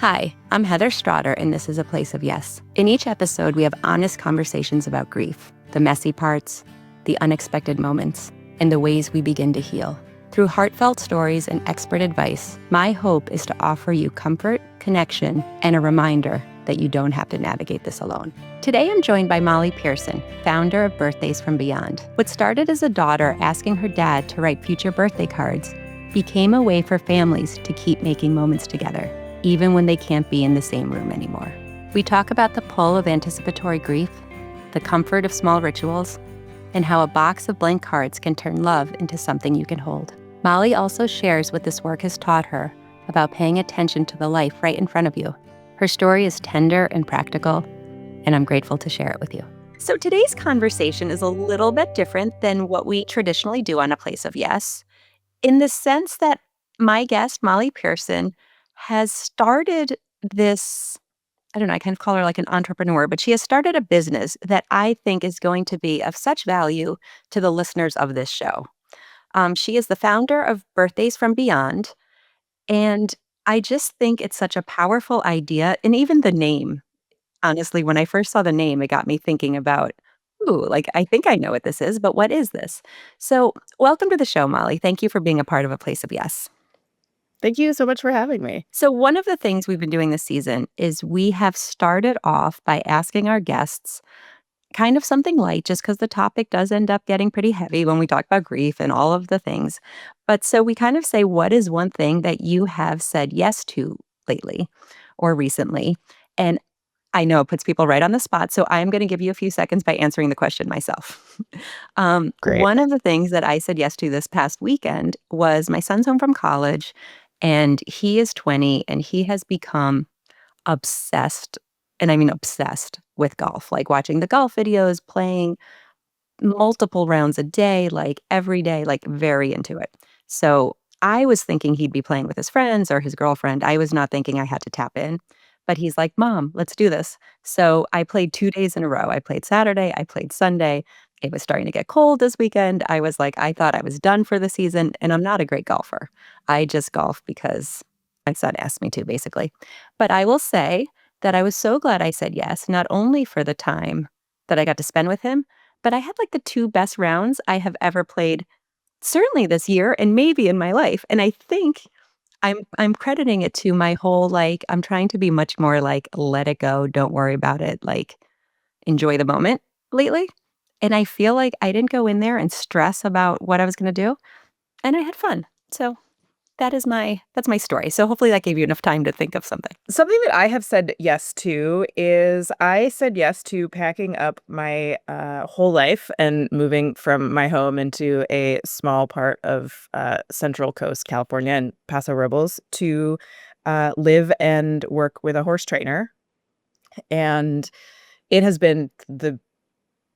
Hi, I'm Heather Strotter, and this is A Place of Yes. In each episode, we have honest conversations about grief, the messy parts, the unexpected moments, and the ways we begin to heal. Through heartfelt stories and expert advice, my hope is to offer you comfort, connection, and a reminder that you don't have to navigate this alone. Today, I'm joined by Molly Pearson, founder of Birthdays from Beyond. What started as a daughter asking her dad to write future birthday cards became a way for families to keep making moments together, even when they can't be in the same room anymore. We talk about the pull of anticipatory grief, the comfort of small rituals, and how a box of blank cards can turn love into something you can hold. Molly also shares what this work has taught her about paying attention to the life right in front of you. Her story is tender and practical, and I'm grateful to share it with you. So today's conversation is a little bit different than what we traditionally do on A Place of Yes, in the sense that my guest, Molly Pearson, has started this, I don't know, I kind of call her like an entrepreneur, but she has started a business that I think is going to be of such value to the listeners of this show. She is the founder of Birthdays from Beyond, and I just think it's such a powerful idea. And even the name, honestly, when I first saw the name, it got me thinking about, ooh, like, I think I know what this is, but what is this? So welcome to the show, Molly. Thank you for being a part of A Place of Yes. Thank you so much for having me. So one of the things we've been doing this season is we have started off by asking our guests kind of something light, just because the topic does end up getting pretty heavy when we talk about grief and all of the things. But so we kind of say, what is one thing that you have said yes to lately or recently? And I know it puts people right on the spot, so I'm going to give you a few seconds by answering the question myself. Great. One of the things that I said yes to this past weekend was my son's home from college, and he is 20, and he has become obsessed, and I mean obsessed with golf, like watching the golf videos, playing multiple rounds a day, like every day, like very into it. So I was thinking he'd be playing with his friends or his girlfriend. I was not thinking I had to tap in. But he's like, Mom, let's do this. So I played 2 days in a row. I played Saturday, I played Sunday. It was starting to get cold this weekend. I was like, I thought I was done for the season, and I'm not a great golfer. I just golf because my son asked me to, basically. But I will say that I was so glad I said yes, not only for the time that I got to spend with him, but I had like the 2 best rounds I have ever played, certainly this year and maybe in my life. And I think I'm crediting it to my whole, like, I'm trying to be much more like, let it go, don't worry about it, like, enjoy the moment lately. And I feel like I didn't go in there and stress about what I was gonna do, and I had fun. So that's my story. So hopefully that gave you enough time to think of something. Something that I have said yes to is I said yes to packing up my whole life and moving from my home into a small part of Central Coast, California, and Paso Robles to live and work with a horse trainer. And it has been the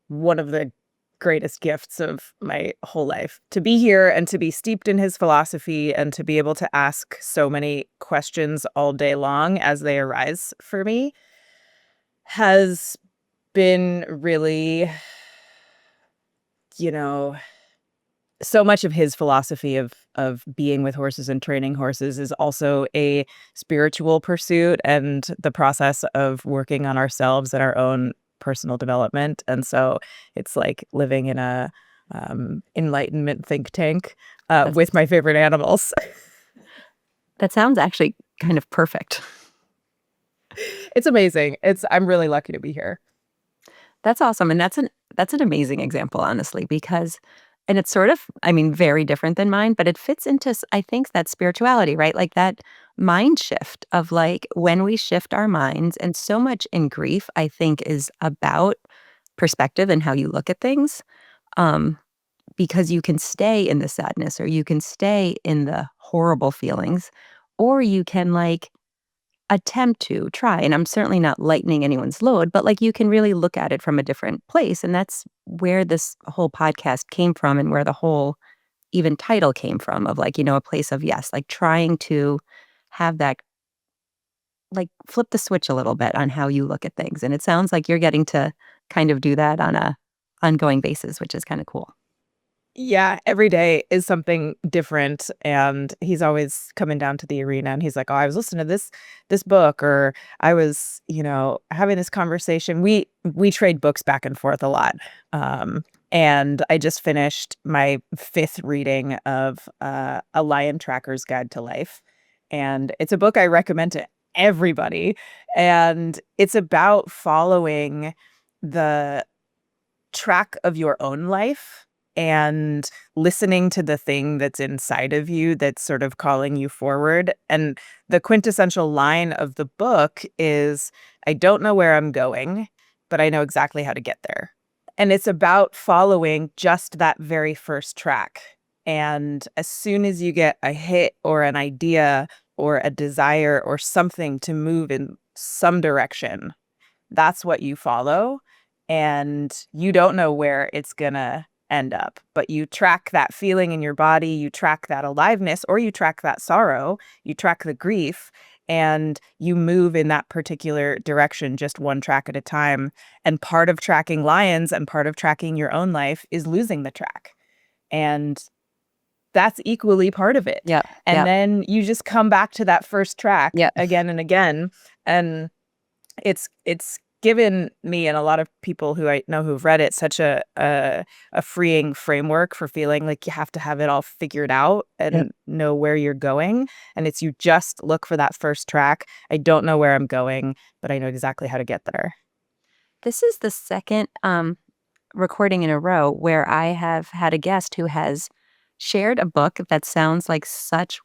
one of the greatest gifts of my whole life to be here and to be steeped in his philosophy and to be able to ask so many questions all day long as they arise for me has been really, you know, so much of his philosophy of being with horses and training horses is also a spiritual pursuit and the process of working on ourselves and our own personal development. And so it's like living in a enlightenment think tank That's with my favorite animals. that sounds actually kind of perfect. It's amazing. I'm really lucky to be here. That's awesome, and that's an amazing example, honestly, because and it's sort of, I mean, very different than mine, but it fits into I think that spirituality, right? Like that mind shift of like when we shift our minds, and so much in grief, I think, is about perspective and how you look at things. Um, because you can stay in the sadness or you can stay in the horrible feelings, or you can like attempt to try, and I'm certainly not lightening anyone's load, but, like, you can really look at it from a different place, and that's where this whole podcast came from and where the whole even title came from of, like, A Place of Yes, like, trying to have that like, flip the switch a little bit on how you look at things, and it sounds like you're getting to kind of do that on a ongoing basis, which is kinda cool. Yeah, every day is something different, and he's always coming down to the arena, and he's like, "Oh, I was listening to this book," or "I was, having this conversation." We trade books back and forth a lot, and I just finished my 5th reading of, A Lion Tracker's Guide to Life, and it's a book I recommend to everybody, and it's about following the track of your own life and listening to the thing that's inside of you that's sort of calling you forward. And the quintessential line of the book is, I don't know where I'm going, but I know exactly how to get there. And it's about following just that very first track. And as soon as you get a hit or an idea or a desire or something to move in some direction, that's what you follow, and you don't know where it's gonna end up, but you track that feeling in your body, you track that aliveness, or you track that sorrow, you track the grief, and you move in that particular direction just one track at a time, and part of tracking lions and part of tracking your own life is losing the track, and that's equally part of it, Yep, and yep, then you just come back to that first track yep. again and again, and it's given me and a lot of people who I know who've read it such a freeing framework for feeling like you have to have it all figured out Yep. and know where you're going, and it's you just look for that first track. I don't know where I'm going, but I know exactly how to get there. This is the second recording in a row where I have had a guest who has shared a book that sounds like such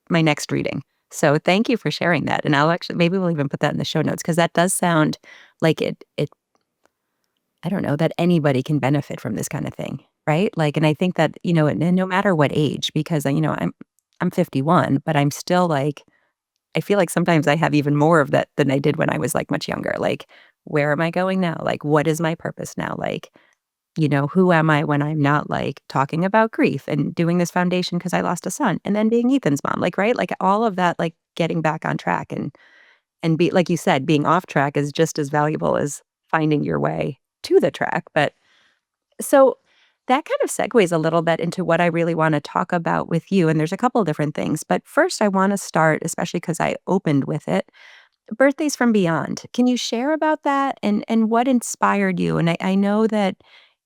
my next reading. So thank you for sharing that. And I'll actually maybe we'll even put that in the show notes because that does sound like it I don't know that anybody can benefit from this kind of thing, right? Like, and I think that, and no matter what age, because I'm 51, but I'm still like I feel like sometimes I have even more of that than I did when I was like much younger. Like, where am I going now? Like, what is my purpose now? Like, who am I when I'm not like talking about grief and doing this foundation because I lost a son and then being Ethan's mom, like, right? Like all of that, like getting back on track and be like you said, being off track is just as valuable as finding your way to the track. But so that kind of segues a little bit into what I really want to talk about with you. And there's a couple of different things. But first, I want to start, especially because I opened with it, birthdays from beyond. Can you share about that and what inspired you? And I know that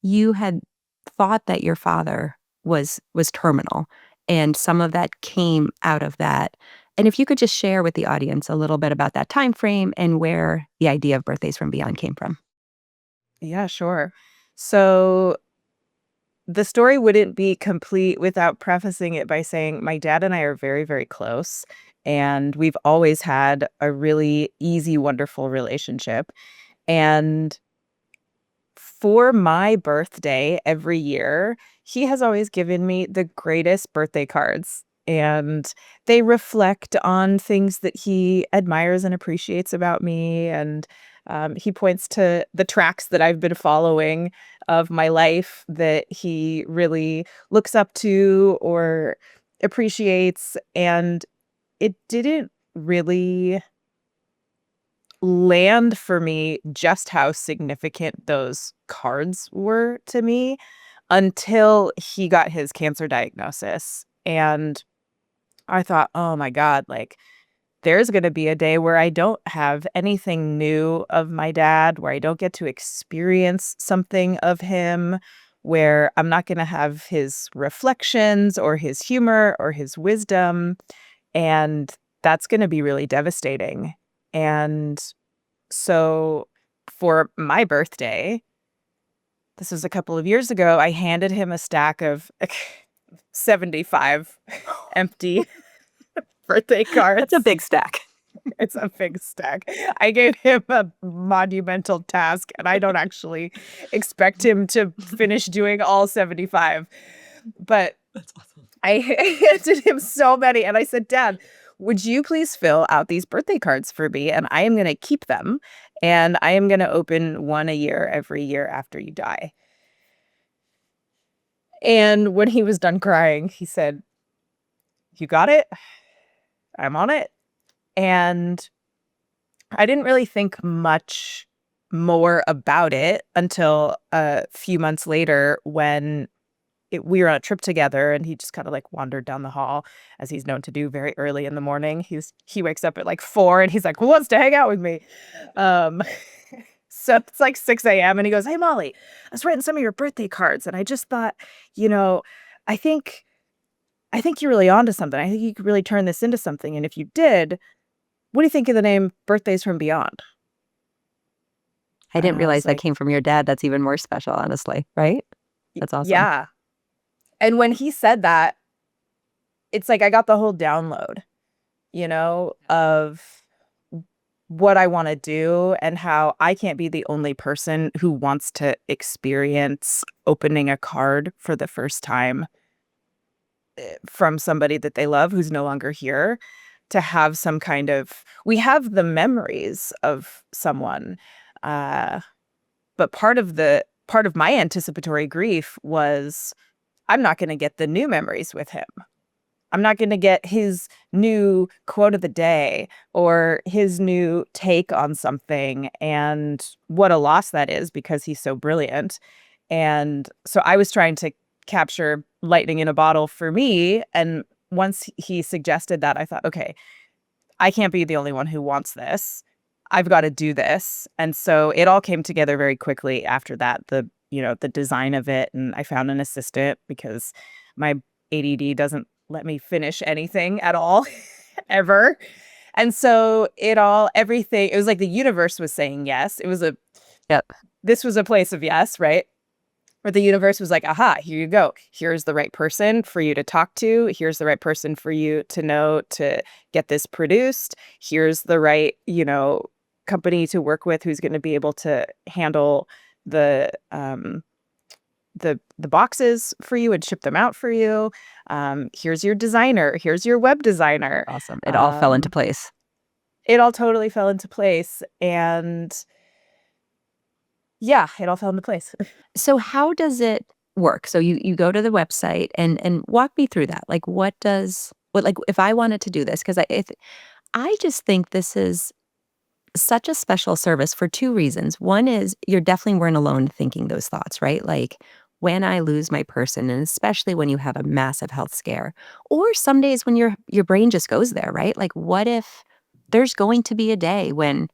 you had thought that your father was terminal, and some of that came out of that. And if you could just share with the audience a little bit about that time frame and where the idea of birthdays from beyond came from. Yeah, sure. So the story wouldn't be complete without prefacing it by saying my dad and I are very, very close, and we've always had a really easy, wonderful relationship. And for my birthday every year, he has always given me the greatest birthday cards, and they reflect on things that he admires and appreciates about me, and, he points to the tracks that I've been following of my life that he really looks up to or appreciates, and it didn't really land for me just how significant those cards were to me until he got his cancer diagnosis. And I thought, oh my God, like there's going to be a day where I don't have anything new of my dad, where I don't get to experience something of him, where I'm not going to have his reflections or his humor or his wisdom. And that's going to be really devastating. And so for my birthday, this was a couple of years ago, I handed him a stack of 75 empty birthday That's a cards. big stack. It's a big stack. I gave him a monumental task, and I don't actually expect him to finish doing all 75. But That's awesome. I handed him so many, and I said, "Dad, would you please fill out these birthday cards for me? And I am gonna keep them, and I am gonna open one a year every year after you die." And when he was done crying, he said, "You got it? I'm on it." And I didn't really think much more about it until a few months later when we were on a trip together, and he just kind of like wandered down the hall as he's known to do very early in the morning. He wakes up at like 4 and he's like, "Who wants to hang out with me?" Um, so it's like 6 a.m. and he goes, "Hey Molly, I was writing some of your birthday cards and I just thought, you know, I think I think you're really onto something. I think you could really turn this into something. And if you did, what do you think of the name Birthdays from Beyond?" I And didn't I realize was that like, came from your dad. That's even more special, honestly, right? That's awesome. Yeah. And when he said that, it's like I got the whole download, of what I wanna do and how I can't be the only person who wants to experience opening a card for the first time, from somebody that they love who's no longer here, to have some kind of we have the memories of someone, uh, but part of my anticipatory grief was I'm not gonna get the new memories with him. I'm not gonna get his new quote of the day or his new take on something, and what a loss that is because he's so brilliant. And so I was trying to capture lightning in a bottle for me, and once he suggested that, I thought, "Okay, I can't be the only one who wants this. I've gotta do this." And so it all came together very quickly after that, the design of it, and I found an assistant because my ADD doesn't let me finish anything at all ever. And so everything it was like the universe was saying yes. Yep. This was a place of yes, right? Where the universe was like, "Aha, here you go. Here's the right person for you to talk to. Here's the right person for you to know to get this produced. Here's the right, company to work with who's gonna be able to handle the, the boxes for you and ship them out for you. Here's your designer. Here's your web designer." Awesome. It all fell into Um, place. it all totally fell into place, and yeah, it all fell into place. So how does it work? So you go to the website and walk me through that. Like what like if I wanted to do this because I just think this is such a special service for two reasons. One is you definitely weren't alone thinking those thoughts, right? Like when I lose my person, and especially when you have a massive health scare, or some days when your brain just goes there, right? Like what if there's going to be a day when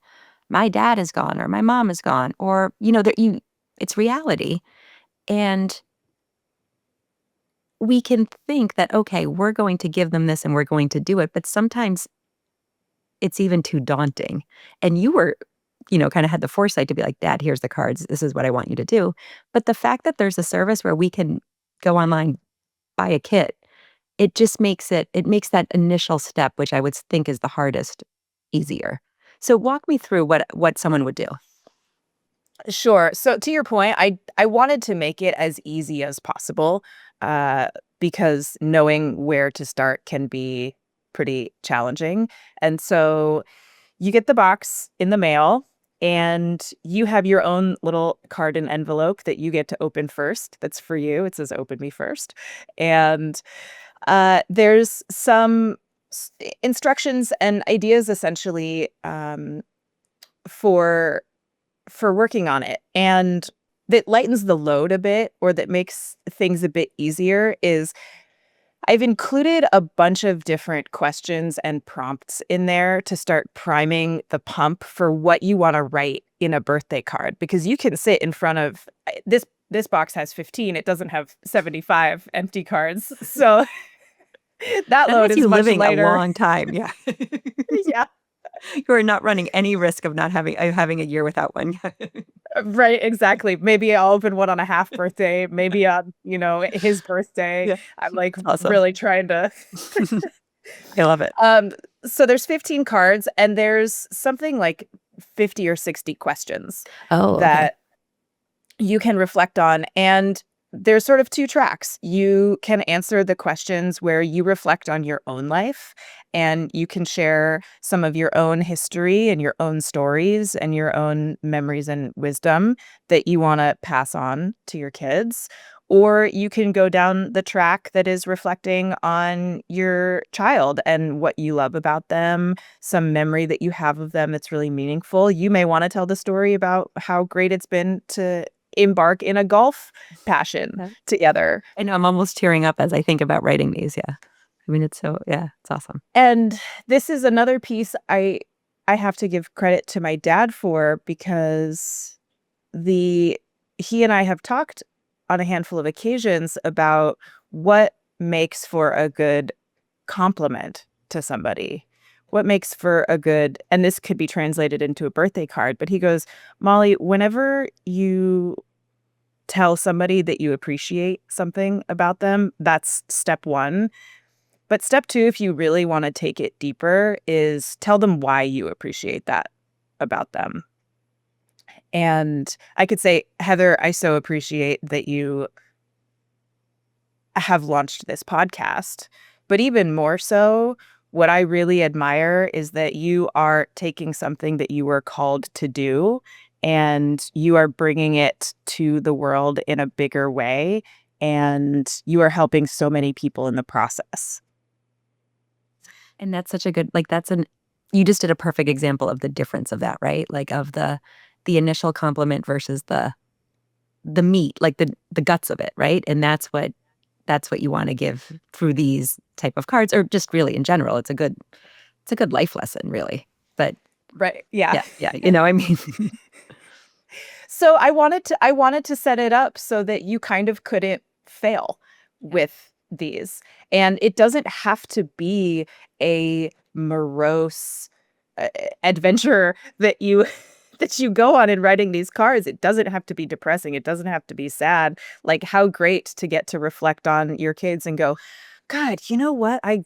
my dad is gone or my mom is gone, or that it's reality. And we can think that, okay, we're going to give them this and we're going to do it. But sometimes it's even too daunting. And you were, kind of had the foresight to be like, Dad, here's the cards. This is what I want you to do. But the fact that there's a service where we can go online, buy a kit, it makes that initial step, which I would think is the hardest, easier. So walk me through what someone would do. Sure. So to your point, I wanted to make it as easy as possible, uh, because knowing where to start can be pretty challenging. And so you get the box in the mail, and you have your own little card and envelope that you get to open first. That's for you. It says "Open me first," and there's some instructions and ideas essentially, for working on it, and that lightens the load a bit or that makes things a bit easier is I've included a bunch of different questions and prompts in there to start priming the pump for what you wanna write in a birthday card, because you can sit in front of this box has 15, it doesn't have 75 empty cards, so that That load has is you much living a lighter. long time, yeah. Yeah. You are not running any risk of not having a year without one. Right, exactly. Maybe I'll open one on a half birthday, maybe on, his birthday. Yeah, I'm, like, awesome. really trying to I love it. um, so there's 15 cards, and there's something like 50 or 60 questions Oh, okay. that you can reflect on, and there's sort of 2 tracks. You can answer the questions where you reflect on your own life, and you can share some of your own history and your own stories and your own memories and wisdom that you wanna pass on to your kids, or you can go down the track that is reflecting on your child and what you love about them, some memory that you have of them that's really meaningful. You may wanna tell the story about how great it's been to embark in a golf passion Yeah. together. I know I'm almost tearing up as I think about writing these. Yeah. I mean, it's awesome. And this is another piece I have to give credit to my dad for, because the he and I have talked on a handful of occasions about what makes for a good compliment to somebody. What makes for a good, and this could be translated into a birthday card, but he goes, "Molly, whenever you tell somebody that you appreciate something about them, that's step 1. But step 2, if you really want to take it deeper, is tell them why you appreciate that about them." And I could say, "Heather, I so appreciate that you have launched this podcast." But even more so, what I really admire is that you are taking something that you were called to do, and you are bringing it to the world in a bigger way, and you are helping so many people in the process. And that's such a good like, you just did a perfect example of the difference of that, right? Like, of the initial compliment versus the meat, like, the guts of it, right? And that's what you wanna give through these type of cards, or just really in general. It's a good life lesson, really. But Right. Yeah. yeah, yeah, I mean So I wanted to set it up so that you kind of couldn't fail Yeah. with these. And it doesn't have to be a morose adventure that you that you go on in writing these cards. It doesn't have to be depressing. It doesn't have to be sad. Like, how great to get to reflect on your kids and go, "God, you know what I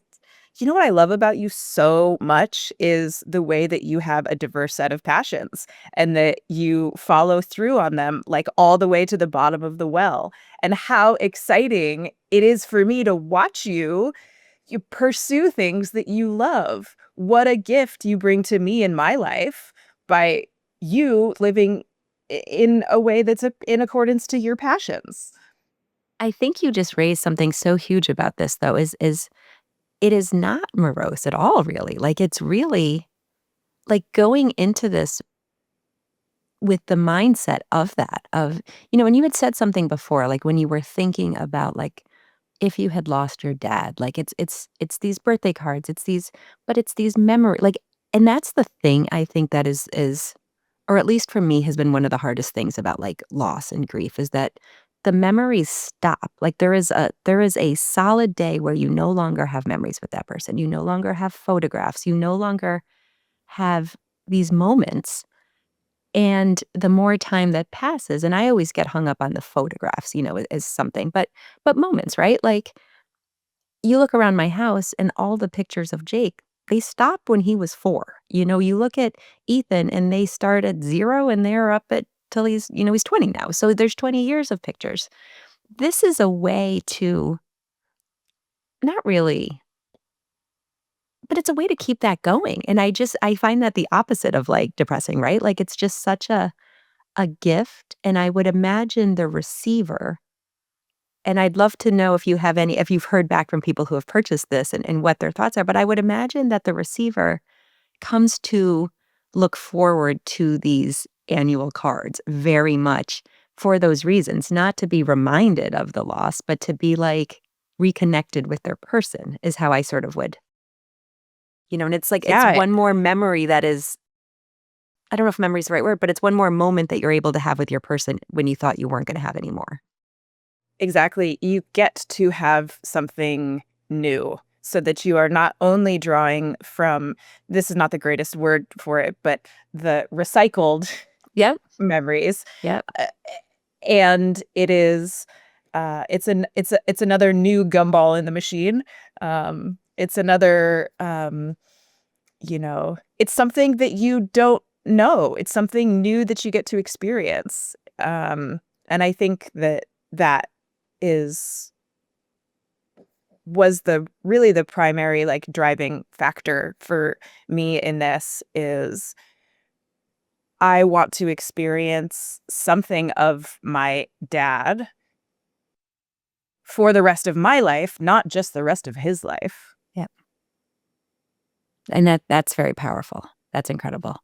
love about you so much is the way that you have a diverse set of passions and that you follow through on them, like, all the way to the bottom of the well. And how exciting it is for me to watch you pursue things that you love. What a gift you bring to me in my life by you living in a way that's in accordance to your passions." I think you just raised something so huge about this, though, is it is not morose at all, really. Like, it's really like, going into this with the mindset of that, and you had said something before, like, when you were thinking about, like, if you had lost your dad, like, it's these birthday cards, it's these memory like, and that's the thing I think that is or at least for me, has been one of the hardest things about, like, loss and grief, is that the memories stop. Like, there is a solid day where you no longer have memories with that person. You no longer have photographs. You no longer have these moments, and the more time that passes, and I always get hung up on the photographs, as something, but moments, right? Like, you look around my house and all the pictures of Jake, they stopped when he was 4. You look at Ethan and they start at 0 and they're up at till he's 20 now. So there's 20 years of pictures. This is a way to not really, but it's a way to keep that going. And I find that the opposite of, like, depressing, right? Like, it's just such a gift, and I would imagine the receiver, and I'd love to know if you've heard back from people who have purchased this, and what their thoughts are, but I would imagine that the receiver comes to look forward to these annual cards very much for those reasons, not to be reminded of the loss, but to be, like, reconnected with their person is how I sort of would, and it's like it's Yeah, one more memory that is, I don't know if memory is the right word, but it's one more moment that you're able to have with your person when you thought you weren't gonna have anymore. exactly. You get to have something new so that you are not only drawing from, this is not the greatest word for it, but the recycled Yep, memories. yep. Uh, and it is it's another new gumball in the machine. It's another it's something that you don't know. It's something new that you get to experience. And I think that that is was the really the primary, like, driving factor for me in this is I want to experience something of my dad for the rest of my life, not just the rest of his life. Yep. And that's very powerful. That's incredible.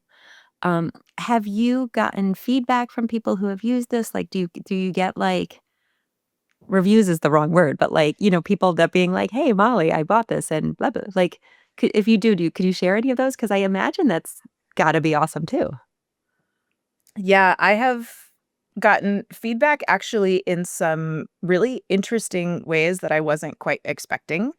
Have you gotten feedback from people who have used this? Like, do you get, like reviews is the wrong word, but, like, people that being like, "Hey, Molly, I bought this and blah, blah." Like, if you could you share any of those? Because I imagine that's gotta be awesome too. Yeah, I have gotten feedback actually in some really interesting ways that I wasn't quite expecting.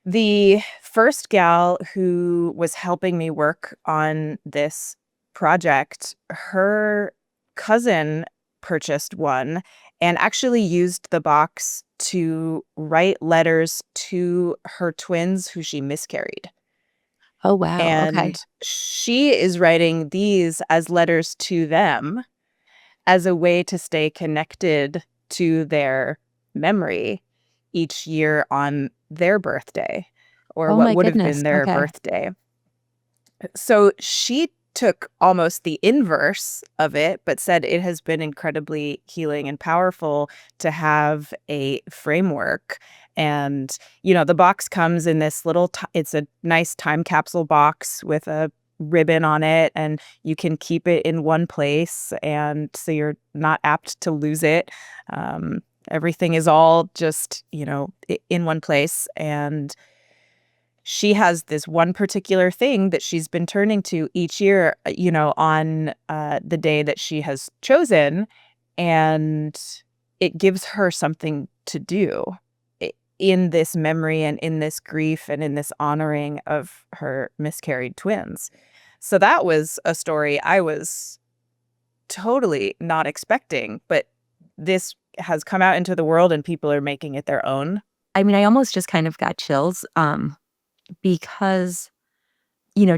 The first gal who was helping me work on this project, her cousin purchased one and actually used the box to write letters to her twins who she miscarried. Oh, wow, And okay. she is writing these as letters to them as a way to stay connected to their memory each year on their birthday, or Oh what my would have goodness, been their okay. birthday. So she took almost the inverse of it, but said it has been incredibly healing and powerful to have a framework. And, the box comes in this it's a nice time capsule box with a ribbon on it, and you can keep it in one place. And so you're not apt to lose it. Everything is all just, in one place. And she has this one particular thing that she's been turning to each year, on, the day that she has chosen, and it gives her something to do in this memory and in this grief and in this honoring of her miscarried twins. So that was a story I was totally not expecting, but this has come out into the world and people are making it their own. I mean, I almost just kind of got chills, because,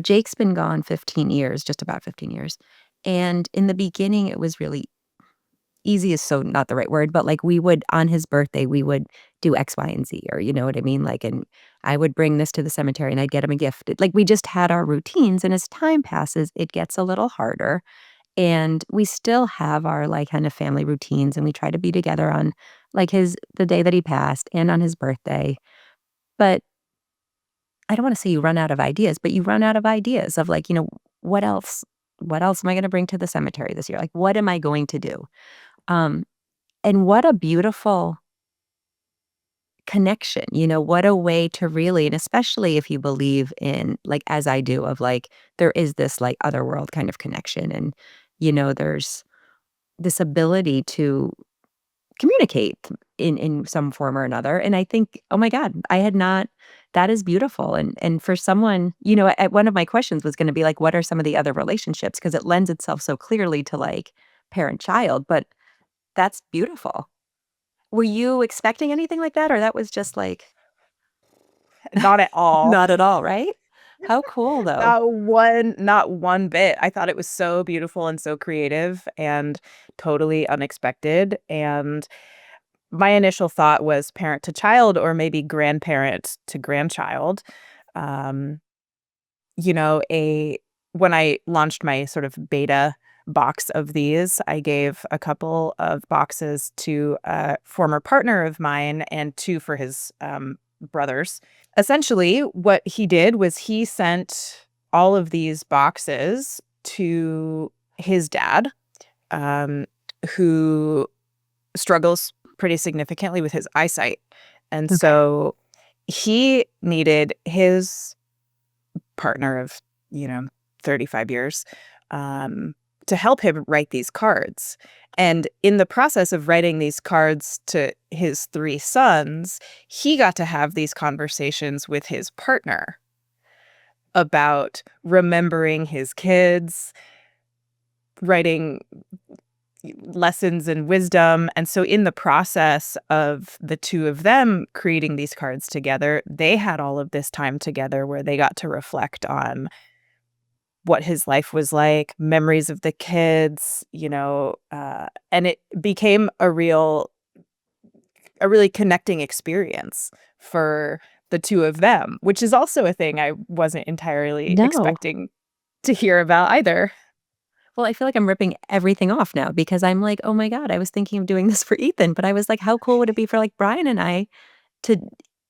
Jake's been gone 15 years, just about 15 years, and in the beginning, it was really easy is so not the right word, but, like, we would on his birthday, we would do X, Y, and Z, or you know what I mean? Like, and I would bring this to the cemetery, and I'd get him a gift. Like, we just had our routines, and as time passes, it gets a little harder, and we still have our, like, kind of family routines, and we try to be together on, like, his the day that he passed and on his birthday, but I don't wanna say you run out of ideas, but you run out of ideas of, like, what else what else am I gonna bring to the cemetery this year? Like, what am I going to do? Um, and what a beautiful connection, what a way to really and especially if you believe in, like, as I do, of, like, there is this, like, other world kind of connection and, there's this ability to communicate in some form or another, and I think, oh my god, I had not that is beautiful, and for someone one of my questions was gonna be, like, what are some of the other relationships? Because it lends itself so clearly to, like, parent-child, but that's beautiful. Were you expecting anything like that, or that was just, like, Not at all. not at all, right? How cool, though. Not one bit. I thought it was so beautiful and so creative and totally unexpected, and my initial thought was parent to child or maybe grandparent to grandchild. Um, a when I launched my sort of beta box of these, I gave a couple of boxes to a former partner of mine and 2 for his, brothers. Essentially, what he did was he sent all of these boxes to his dad, um, who struggles pretty significantly with his eyesight, and Okay. so he needed his partner of, you know, 35 years, um, to help him write these cards. And in the process of writing these cards to his 3 sons, he got to have these conversations with his partner about remembering his kids, writing lessons and wisdom. And so in the process of the 2 of them creating these cards together, they had all of this time together where they got to reflect on what his life was like, memories of the kids, and it became a really connecting experience for the 2 of them, which is also a thing I wasn't entirely No. expecting to hear about either. Well, I feel like I'm ripping everything off now because I'm like, "Oh my god, I was thinking of doing this for Ethan," but I was like, "How cool would it be for, like, Brian and I to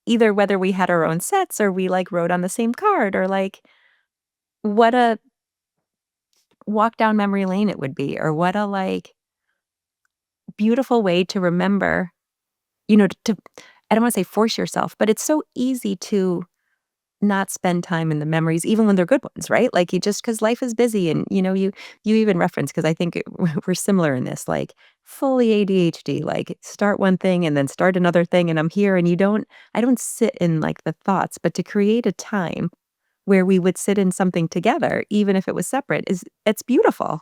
either whether we had our own sets or we, like, wrote on the same card or, like, what a walk down memory lane it would be, or what a, like, beautiful way to remember, to I don't wanna say force yourself, but it's so easy to not spend time in the memories even when they're good ones, right? Like, you just because life is busy and, you even reference because I think we're similar in this, like, fully ADHD, like, start one thing and then start another thing, and I'm here, and I don't sit in, like, the thoughts, but to create a time where we would sit in something together, even if it was separate, it's beautiful.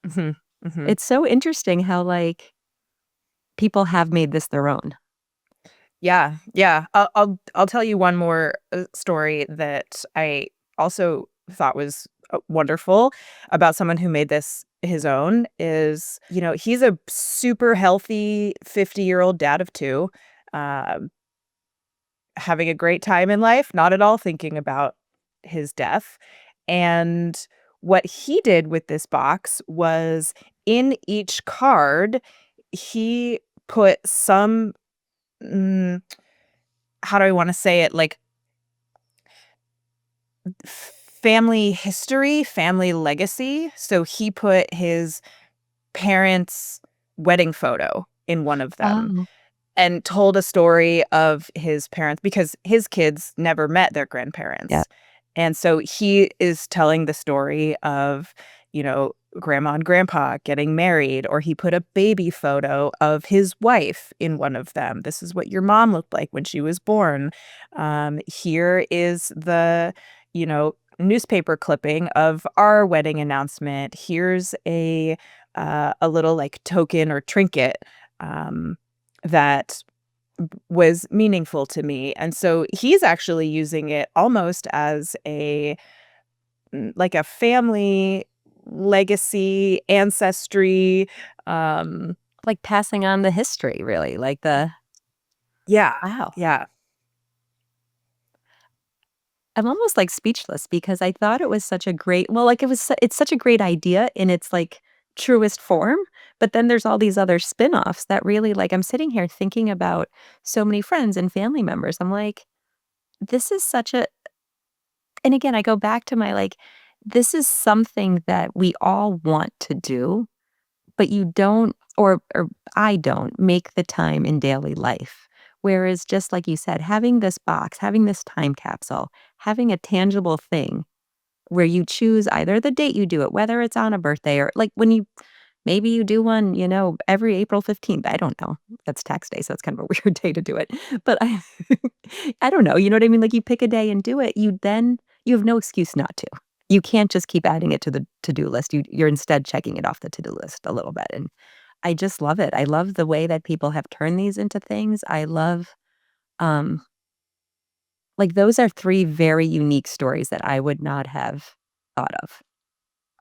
Mhm, mhm. It's so interesting how, like, people have made this their own. Yeah, yeah. I'll tell you one more, story that I also thought was, wonderful about someone who made this his own is, he's a super healthy 50-year-old dad of 2, um, having a great time in life, not at all thinking about his death, and what he did with this box was in each card, he put some, mm how do I wanna say it? Like, family history, family legacy. So he put his parents' wedding photo in one of them Oh. and told a story of his parents because his kids never met their Yeah. grandparents. And so he is telling the story of, grandma and grandpa getting married, or he put a baby photo of his wife in one of them. This is what your mom looked like when she was born. Here is the, newspaper clipping of our wedding announcement. Here's a little like token or trinket that was meaningful to me, and so he's actually using it almost as like a family legacy, ancestry, um Like passing on the history, really, like the Yeah, wow. yeah. I'm almost, like, speechless because I thought it was such a great well, like, it's such a great idea in its, like, truest form, but then there's all these other spin-offs that really, like, I'm sitting here thinking about so many friends and family members. I'm like, this is such a and again, I go back to my, like, this is something that we all want to do, but you don't or I don't make the time in daily life. Whereas just like you said, having this box, having this time capsule, having a tangible thing where you choose either the date you do it, whether it's on a birthday or like when you maybe you do one, every April 15th. I don't know. That's tax day, so it's kind of a weird day to do it. But I don't know. You know what I mean? Like you pick a day and do it. You have no excuse not to. You can't just keep adding it to the to-do list. You're instead checking it off the to-do list a little bit. And I just love it. I love the way that people have turned these into things. I love, um, like those are 3 very unique stories that I would not have thought of,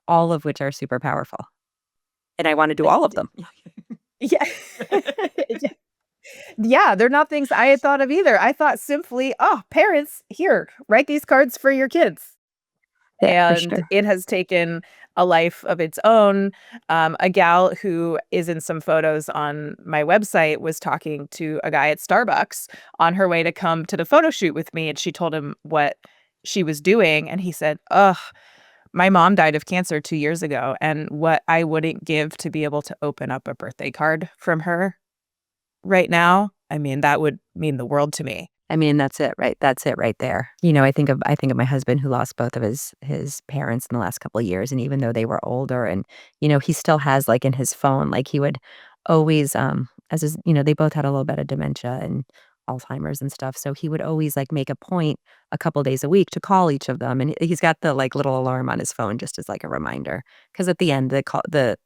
all of which are super powerful. And I wanna do I all of d them. Yeah. Yeah. Yeah, they're not things I had thought of either. I thought simply, "Oh, parents, here, write these cards for your kids." Yeah, for And sure. it has taken a life of its own. A gal who is in some photos on my website was talking to a guy at Starbucks on her way to come to the photo shoot with me, and she told him what she was doing, and he said, "Ugh, my mom died of cancer 2 years ago, and what I wouldn't give to be able to open up a birthday card from her right now, I mean, that would mean the world to me." I mean, that's it right there. I think of my husband who lost both of his parents in the last couple of years, and even though they were older and, he still has, like, in his phone, like, he would always, as his they both had a little bit of dementia and Alzheimer's and stuff, so he would always, like, make a point a couple days a week to call each of them, and he's got the, like, little alarm on his phone just as, like, a reminder. Because at the end, the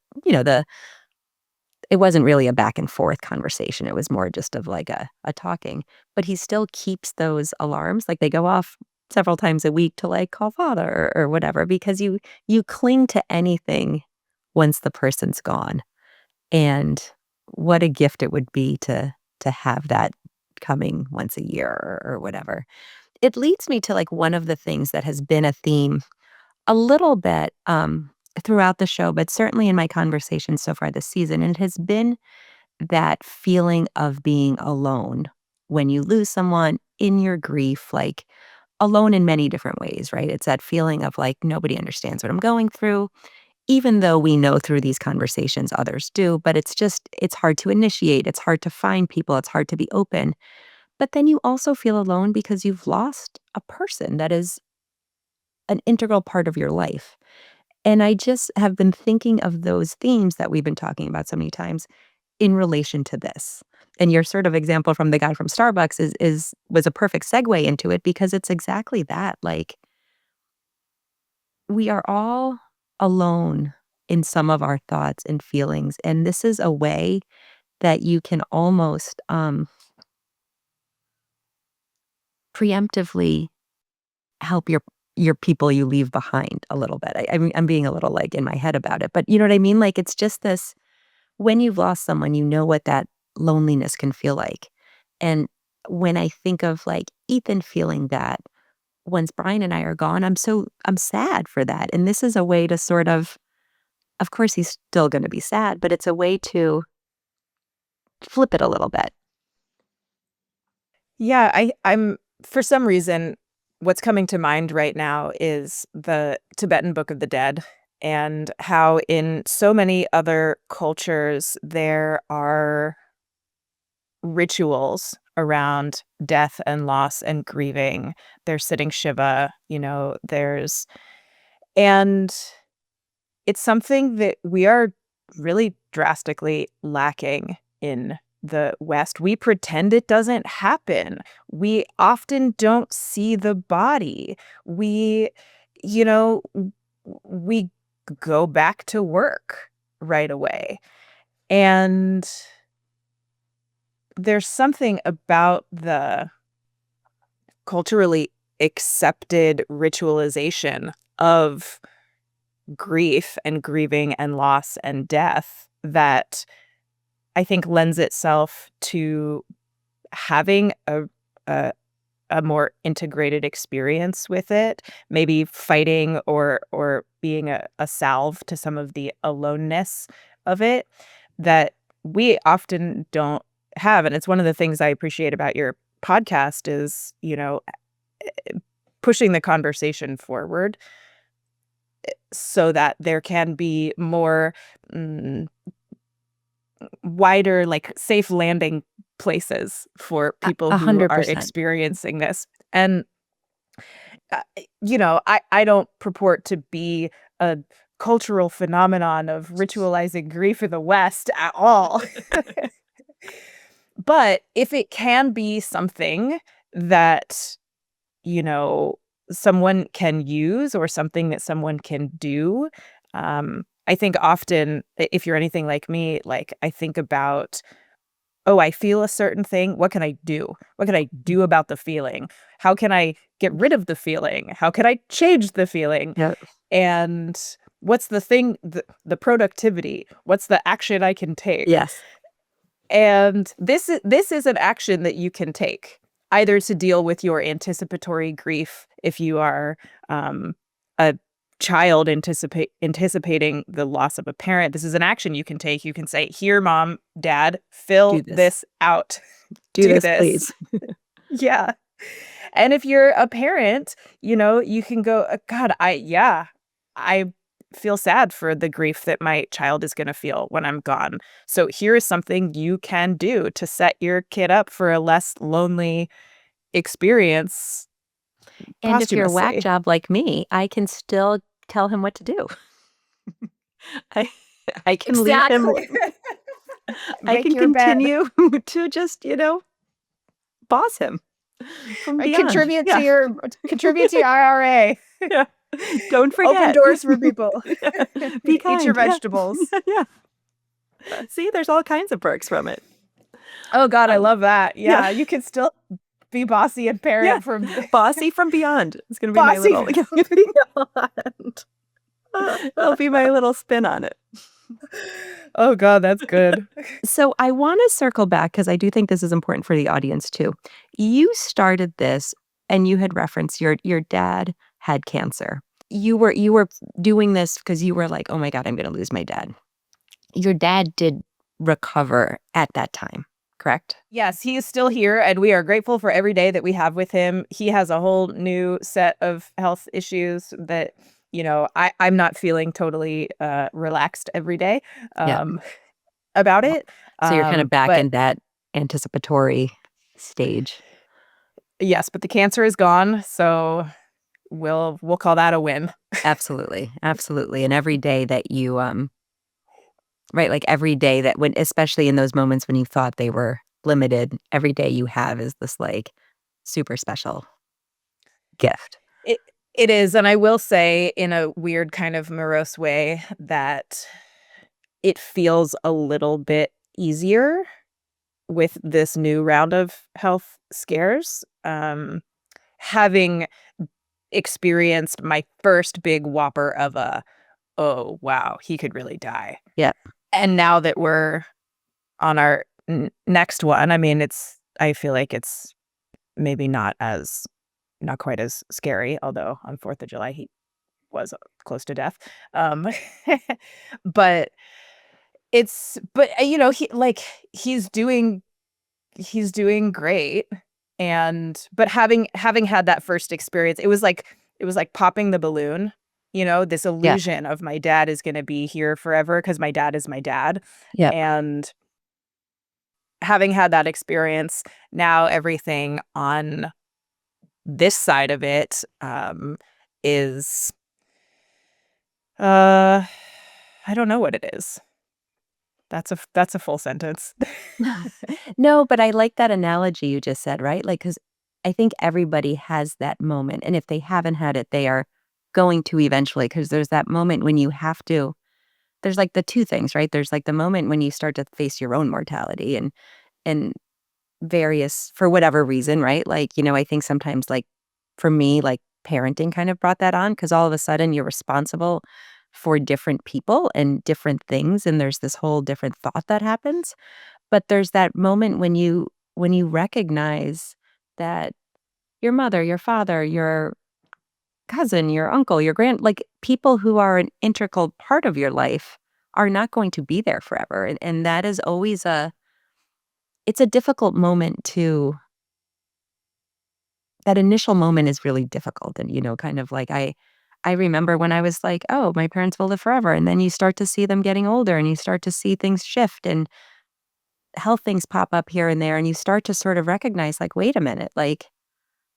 it wasn't really a back and forth conversation, it was more just of like a talking, but he still keeps those alarms, like, they go off several times a week to, like, call father or whatever because you cling to anything once the person's gone, and what a gift it would be to have that coming once a year or whatever. It leads me to, like, one of the things that has been a theme a little bit, throughout the show, but certainly in my conversations so far this season, and it has been that feeling of being alone when you lose someone in your grief, like alone in many different ways, right? It's that feeling of like nobody understands what I'm going through. even though we know through these conversations others do, but it's hard to initiate, it's hard to find people, it's hard to be open. But then you also feel alone because you've lost a person that is an integral part of your life. And I just have been thinking of those themes that we've been talking about so many times in relation to this. And your sort of example from the guy from Starbucks is was a perfect segue into it because it's exactly that. Like, we are all alone in some of our thoughts and feelings, and this is a way that you can almost, preemptively help your people you leave behind a little bit. I'm being a little, like, in my head about it, but you know what I mean? Like, it's just this when you've lost someone, you know what that loneliness can feel like, and when I think of, like, Ethan feeling that once Brian and I are gone, I'm sad for that, and this is a way to sort of course, he's still gonna be sad, but it's a way to flip it a little bit. Yeah, I'm for some reason, what's coming to mind right now is the Tibetan Book of the Dead and how in so many other cultures there are rituals around death and loss and grieving. There's sitting Shiva, there's and it's something that we are really drastically lacking in the West. We pretend it doesn't happen. We often don't see the body. We, you know, we go back to work right away. And there's something about the culturally accepted ritualization of grief and grieving and loss and death that I think lends itself to having a more integrated experience with it, maybe fighting or being a salve to some of the aloneness of it that we often don't have. And it's one of the things I appreciate about your podcast is, pushing the conversation forward so that there can be more wider, like, safe landing places for people who are 100%. experiencing this. And, I don't purport to be a cultural phenomenon of ritualizing grief in the West at all. But if it can be something that, you know, someone can use or something that someone can do, I think often, if you're anything like me, like, I think about, "Oh, I feel a certain thing. What can I do? What can I do about the feeling? How can I get rid of the feeling? How can I change the feeling? Yeah. And what's the thing, the productivity? What's the action I can take?" Yes. And this is an action that you can take, either to deal with your anticipatory grief if you are, a child anticipating the loss of a parent. This is an action you can take. You can say, "Here, mom, dad, Do fill this. this out. Do Do this, this." please. Yeah. And if you're a parent, you can go, God, I feel sad for the grief that my child is going to feel when I'm gone. So here is something you can do to set your kid up for a less lonely experience And if you're a whack posthumously." job like me, I can still tell him what to do. I I can leave him Exactly. I Make can your bed. continue to just, boss him from Right, beyond. Yeah. contribute to your IRA. Yeah. Don't Open forget. doors for people. Be Eat your kind. Yeah. vegetables. Yeah. See, there's all kinds of perks from it. Oh god, I Um, love that. yeah. Yeah, you can still be bossy and Yeah. parent from Bossy from beyond. It's gonna be my bossy little from beyond. it'll be my little spin on it. Oh god, that's good. So I want to circle back because I do think this is important for the audience too. You started this and you had referenced your dad had cancer. You were doing this because you were like, "Oh my god, I'm going to lose my dad." Your dad did recover at that time, correct? Yes, he is still here, and we are grateful for every day that we have with him. He has a whole new set of health issues that I'm not feeling totally relaxed every day Yeah. um, about it. So you're kind of back But in that anticipatory stage. yes, but the cancer is gone, so we'll call that a win. Absolutely. Absolutely. And every day that you, right, like every day that when, especially in those moments when you thought they were limited, every day you have is this like super special gift. It it is, and I will say in a weird kind of morose way that it feels a little bit easier with this new round of health scares. Having experienced my first big whopper of "Oh, wow, he could really die." Yeah. And now that we're on our next one, I mean, I feel like it's maybe not quite as scary, although on 4th of July, he was close to death. Um, but he like, he's doing great, but having had that first experience, it was like popping the balloon, this Yeah. illusion of my dad is gonna be here forever because my dad is my dad, Yep. and having had that experience, now everything on this side of it, is, uh, I don't know what it is. That's a full sentence. No, but I like that analogy you just said, right? Like, because I think everybody has that moment. And if they haven't had it, they are going to eventually, because there's that moment when you have to, there's like the two things, right? There's like the moment when you start to face your own mortality and various, for whatever reason, right? Like, I think sometimes, like, for me, like, parenting kind of brought that on because all of a sudden you're responsible for different people and different things. And there's this whole different thought that happens. But there's that moment when you recognize that your mother, your father, your cousin, your uncle, your like people who are an integral part of your life are not going to be there forever. And that is always it's a difficult moment to that initial moment is really difficult. And, kind of like I remember when I was like, oh, my parents will live forever. And then you start to see them getting older and you start to see things shift and health things pop up here and there. And you start to sort of recognize, like, wait a minute, like,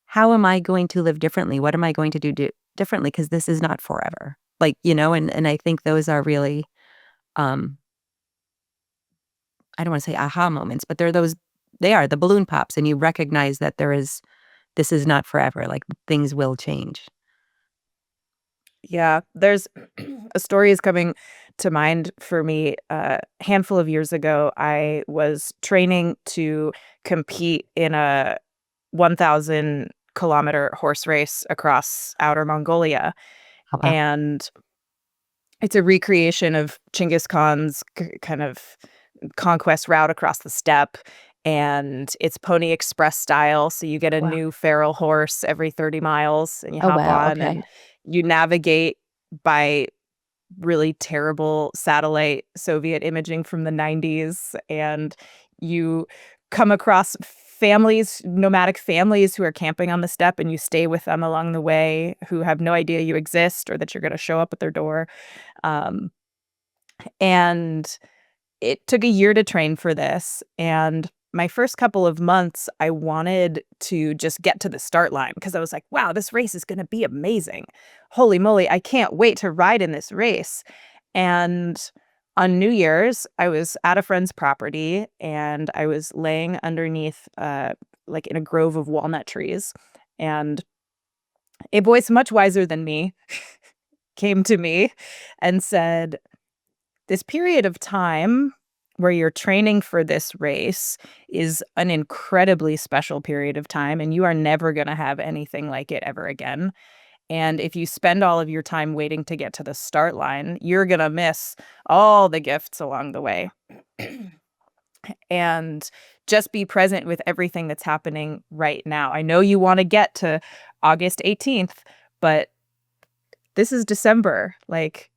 how am I going to live differently? What am I going to do differently? Because this is not forever. Like, and I think those are really, um, I don't want to say aha moments, but they are the balloon pops. And you recognize that this is not forever. Like things will change. Yeah, there's a story is coming to mind for me. A handful of years ago, I was training to compete in a 1,000-kilometer horse race across outer Mongolia, Oh, wow. and it's a recreation of Genghis Khan's kind of conquest route across the steppe, and it's Pony Express style, so you get a Wow. new feral horse every 30 miles, and you Oh, hop wow. on, Okay. and you navigate by really terrible satellite Soviet imaging from the '90s, and you come across nomadic families who are camping on the steppe, and you stay with them along the way, who have no idea you exist or that you're gonna show up at their door, um, and it took a year to train for this, and my first couple of months, I wanted to just get to the start line because I was like, "Wow, this race is gonna be amazing. Holy moly, I can't wait to ride in this race." And on New Year's, I was at a friend's property, and I was laying underneath, like, in a grove of walnut trees, and a voice much wiser than me came to me and said, "This period of time where you're training for this race is an incredibly special period of time, and you are never gonna have anything like it ever again. And if you spend all of your time waiting to get to the start line, you're gonna miss all the gifts along the way. And just be present with everything that's happening right now. I know you wanna get to August 18th, but this is December. Like,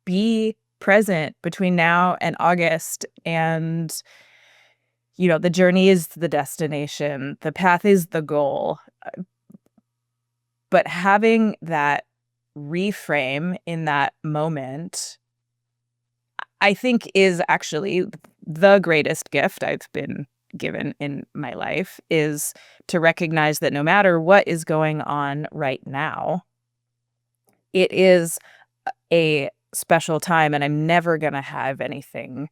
be present between now and August, and the journey is the destination, the path is the goal, but having that reframe in that moment, I think is actually the greatest gift I've been given in my life, is to recognize that no matter what is going on right now, it is a special time and I'm never going to have anything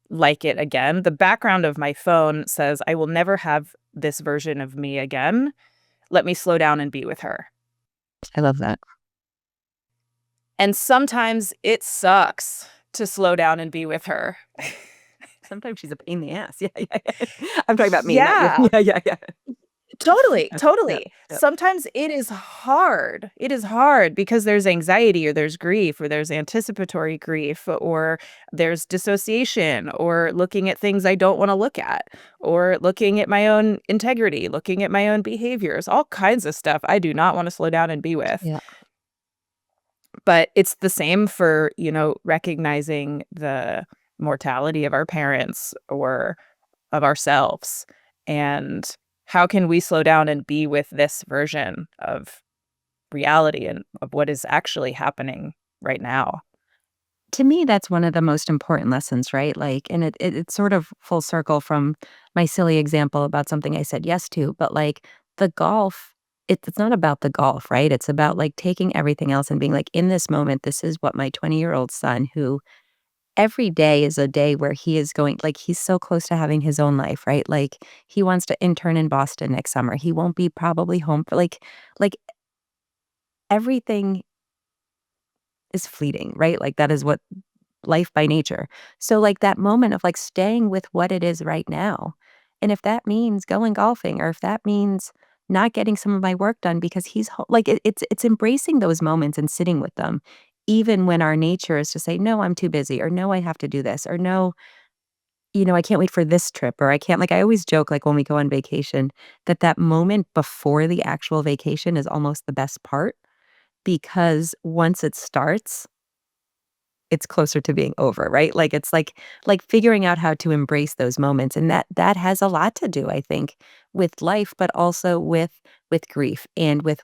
like it again. The background of my phone says, I will never have this version of me again. Let me slow down and be with her. I love that. And sometimes it sucks to slow down and be with her. Sometimes she's a pain in the ass. Yeah, yeah, yeah. I'm talking about me, not you. Yeah, Yeah, yeah, yeah. totally, Yep, yep, totally. yep. Sometimes it is hard. It is hard because there's anxiety or there's grief or there's anticipatory grief or there's dissociation or looking at things I don't want to look at or looking at my own integrity, looking at my own behaviors, all kinds of stuff I do not want to slow down and be with. Yeah. But it's the same for, recognizing the mortality of our parents or of ourselves. And how can we slow down and be with this version of reality and of what is actually happening right now? To me, that's one of the most important lessons, right? Like, and it's sort of full circle from my silly example about something I said yes to, but like the golf, it's not about the golf, right? It's about like taking everything else and being like, in this moment, this is what my 20-year-old son, who every day is a day where he is going, like, he's so close to having his own life, right? Like, he wants to intern in Boston next summer. He won't be probably home for like everything is fleeting, right? Like, that is what life by nature. So, like, that moment of, like, staying with what it is right now, and if that means going golfing or if that means not getting some of my work done because he's like, it's embracing those moments and sitting with them, even when our nature is to say, "No, I'm too busy," or, "No, I have to do this," or, "No, I can't wait for this trip," or, "I can't," like, I always joke, like, when we go on vacation, that that moment before the actual vacation is almost the best part because once it starts, it's closer to being over, right? Like, it's like figuring out how to embrace those moments, and that has a lot to do, I think, with life, but also with grief and with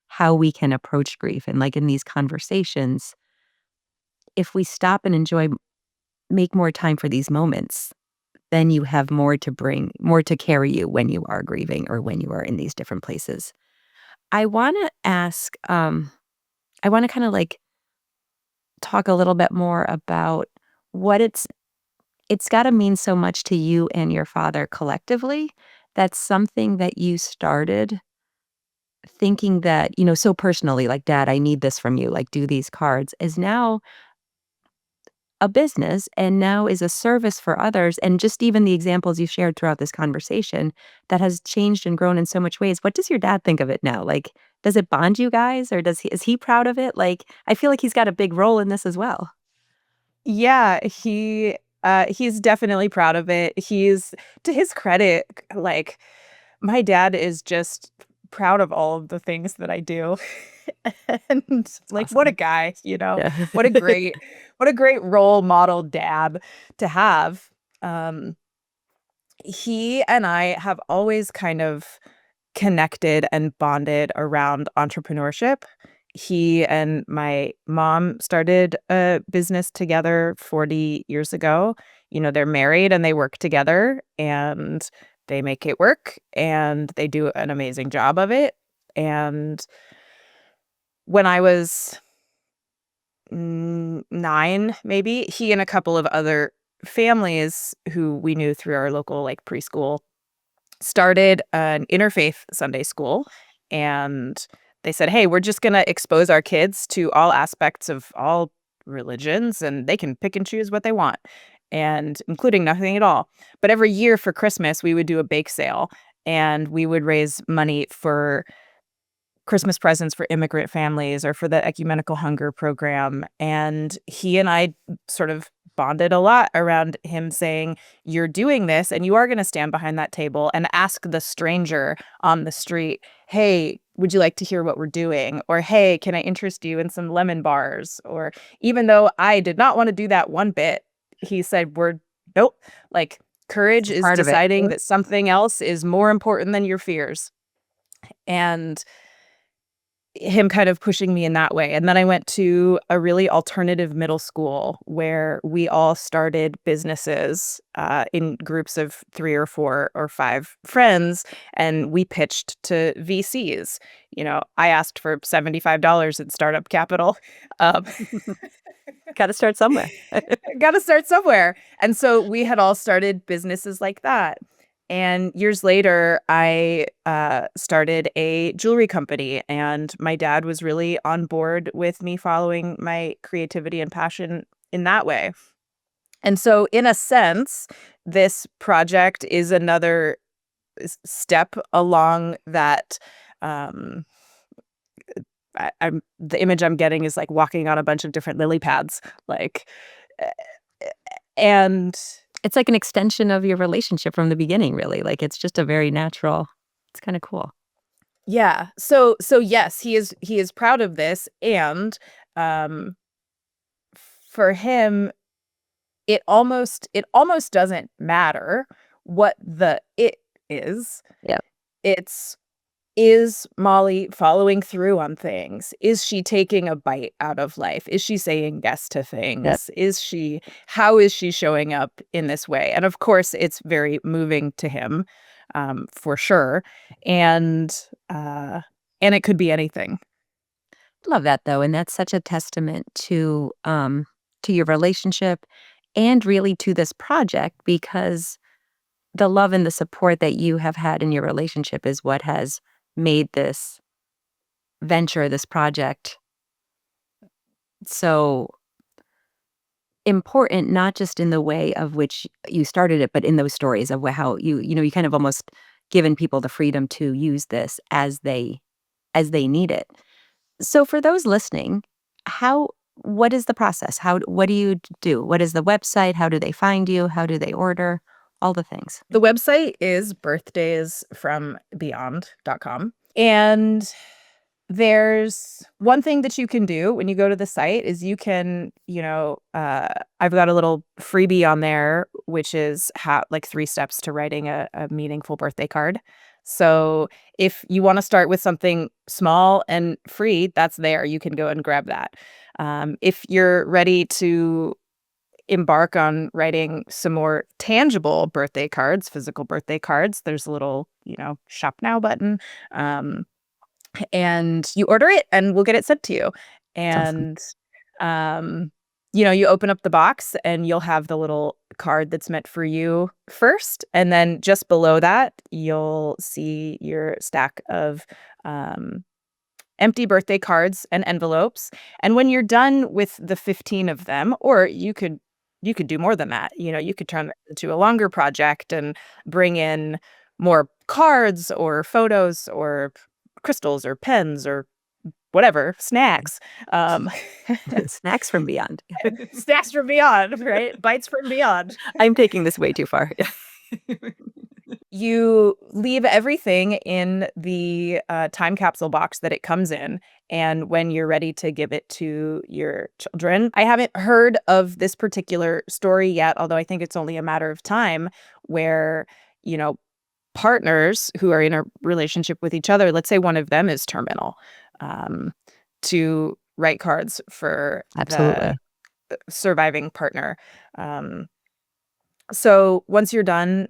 how we can approach grief, and, like, in these conversations, if we stop and make more time for these moments, then you have more to carry you when you are grieving or when you are in these different places. I wanna ask, I wanna kinda, like, talk a little bit more about what it's gotta mean so much to you and your father collectively. That's something that you started thinking that, so personally, like, "Dad, I need this from you, like, do these cards," is now a business and now is a service for others, and just even the examples you shared throughout this conversation that has changed and grown in so much ways. What does your dad think of it now? Like, does it bond you guys, or is he proud of it? Like, I feel like he's got a big role in this as well. Yeah, he's definitely proud of it. To his credit, like, my dad is just proud of all of the things that I do. And, It's like, what a awesome. guy, Yeah. What a great what a great role model dad to have. Um, he and I have always kind of connected and bonded around entrepreneurship. He and my mom started a business together 40 years ago. They're married and they work together and they make it work and they do an amazing job of it. And when I was 9, maybe, he and a couple of other families who we knew through our local like preschool started an interfaith Sunday school, and they said, "Hey, we're just gonna expose our kids to all aspects of all religions, and they can pick and choose what they want, and including nothing at all." But every year for Christmas, we would do a bake sale, and we would raise money for Christmas presents for immigrant families or for the ecumenical hunger program, and he and I sort of bonded a lot around him saying, "You're doing this, and you are gonna stand behind that table and ask the stranger on the street, 'Hey, would you like to hear what we're doing?' Or, 'Hey, can I interest you in some lemon bars?'" Or even though I did not wanna do that one bit, he said, Nope, like, courage It's is part of it. deciding Yep. that something else is more important than your fears." And him kind of pushing me in that way. And then I went to a really alternative middle school where we all started businesses in groups of 3 or 4 or 5 friends, and we pitched to VCs. I asked for $75 in startup capital. Um, Got to start somewhere. Got to start somewhere. And so we had all started businesses like that. And years later, I started a jewelry company, and my dad was really on board with me following my creativity and passion in that way. And so, in a sense, this project is another step along that. Um, I'm the image I'm getting is like walking on a bunch of different lily pads, like, eh, and It's like an extension of your relationship from the beginning, really. Like, it's just a very natural, it's kind of cool. yeah. So yes, he is proud of this, and um for him it almost doesn't matter what the it is. Yeah. It's Is Molly following through on things? Is she taking a bite out of life? Is she saying yes to Yep. things? How is she showing up in this way? And of course, it's very moving to him, for sure. And, uh, and it could be anything. Love that though, and that's such a testament to your relationship and really to this project because the love and the support that you have had in your relationship is what has made this venture, this project so important, not just in the way of which you started it, but in those stories of how you kind of almost given people the freedom to use this as they need it. So for those listening, how what is the process? What do you do? What is the website? How do they find you? How do they order? All the things. The website is birthdaysfrombeyond.com. And there's one thing that you can do when you go to the site is you can, I've got a little freebie on there, which is how like 3 steps to writing a meaningful birthday card. So if you want to start with something small and free, that's there. You can go and grab that. If you're ready to embark on writing some more tangible birthday cards, physical birthday cards, there's a little, shop now button. Um, and you order it and we'll get it sent to you. It's awesome. And um you open up the box and you'll have the little card that's meant for you first, and then just below that you'll see your stack of um empty birthday cards and envelopes. And when you're done with the 15 of them, or you could do more than that. You could turn it into a longer project and bring in more cards or photos or crystals or pens or whatever, snacks. Um, Snacks from beyond. snacks from beyond, right? Bites from beyond. I'm taking this way too far. You leave everything in the time capsule box that it comes in. And when you're ready to give it to your children, I haven't heard of this particular story yet, although I think it's only a matter of time where, you know, partners who are in a relationship with each other, let's say one of them is terminal, um, to write cards for the Absolutely. surviving partner. Um, so once you're done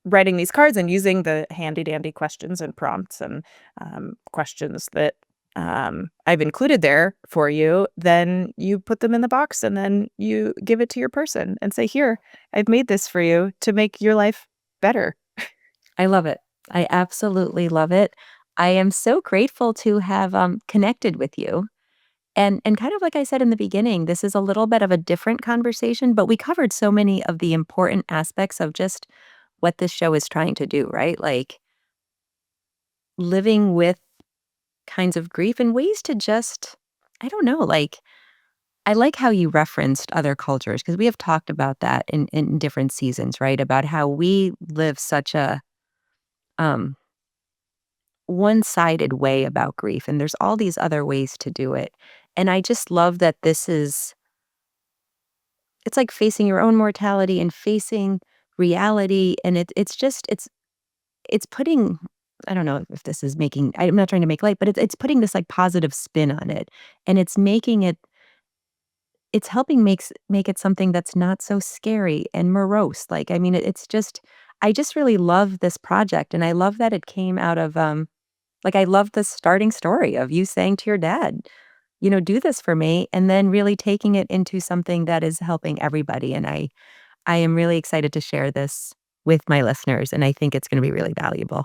writing these cards and using the handy dandy questions and prompts and questions that I've included there for you, then you put them in the box and then you give it to your person and say, "Here, I've made this for you to make your life better." I love it. I absolutely love it. I am so grateful to have connected with you. And kind of like I said in the beginning, this is a little bit of a different conversation, but we covered so many of the important aspects of just what this show is trying to do, right? Like living with kinds of grief and ways to just, I don't know, like I like how you referenced other cultures because we have talked about that in different seasons, right? About how we live such a um one-sided way about grief and there's all these other ways to do it. And I just love that this is it's like facing your own mortality and facing reality and it's just it's putting I don't know if this is making, I'm not trying to make light, but it's putting this like positive spin on it. And it's making it, it's helping make it something that's not so scary and morose. Like, I mean, it's just, I just really love this project. And I love that it came out of, like, I love the starting story of you saying to your dad, do this for me, and then really taking it into something that is helping everybody. And I am really excited to share this with my listeners, and I think it's gonna be really valuable.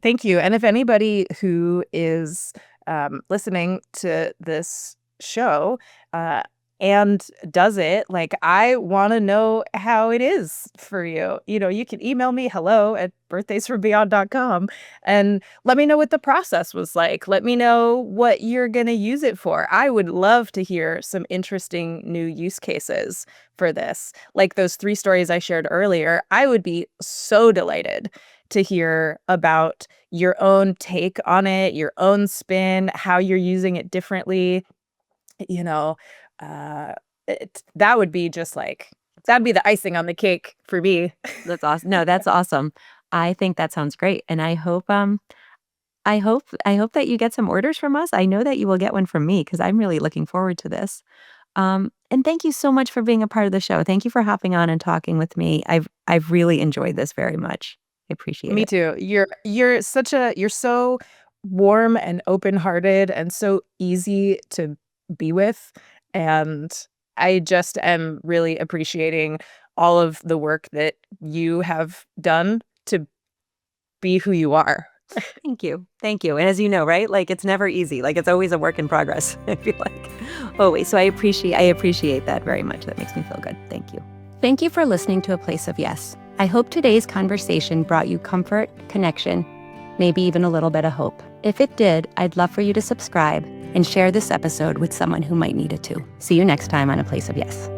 Thank you. And if anybody who is listening to this show uh, and does it, like, I want to know how it is for you. You can email me hello@birthdaysfrombeyond.com and let me know what the process was like. Let me know what you're going to use it for. I would love to hear some interesting new use cases for this. Like those 3 stories I shared earlier, I would be so delighted to hear about your own take on it, your own spin, how you're using it differently, you know, uh, that would be just like that'd be the icing on the cake for me. That's awesome. No, that's awesome. I think that sounds great, and I hope that you get some orders from us. I know that you will get one from me because 'cause I'm really looking forward to this. And thank you so much for being a part of the show. Thank you for hopping on and talking with me. I've really enjoyed this very much. I appreciate Me it. too. You're so warm and open-hearted and so easy to be with, and I just am really appreciating all of the work that you have done to be who you are. Thank you. Thank you. And as you know, right? Like it's never easy. Like it's always a work in progress. I feel like always. So I appreciate that very much. That makes me feel good. Thank you. Thank you for listening to A Place of Yes. I hope today's conversation brought you comfort, connection, maybe even a little bit of hope. If it did, I'd love for you to subscribe and share this episode with someone who might need it too. See you next time on A Place of Yes.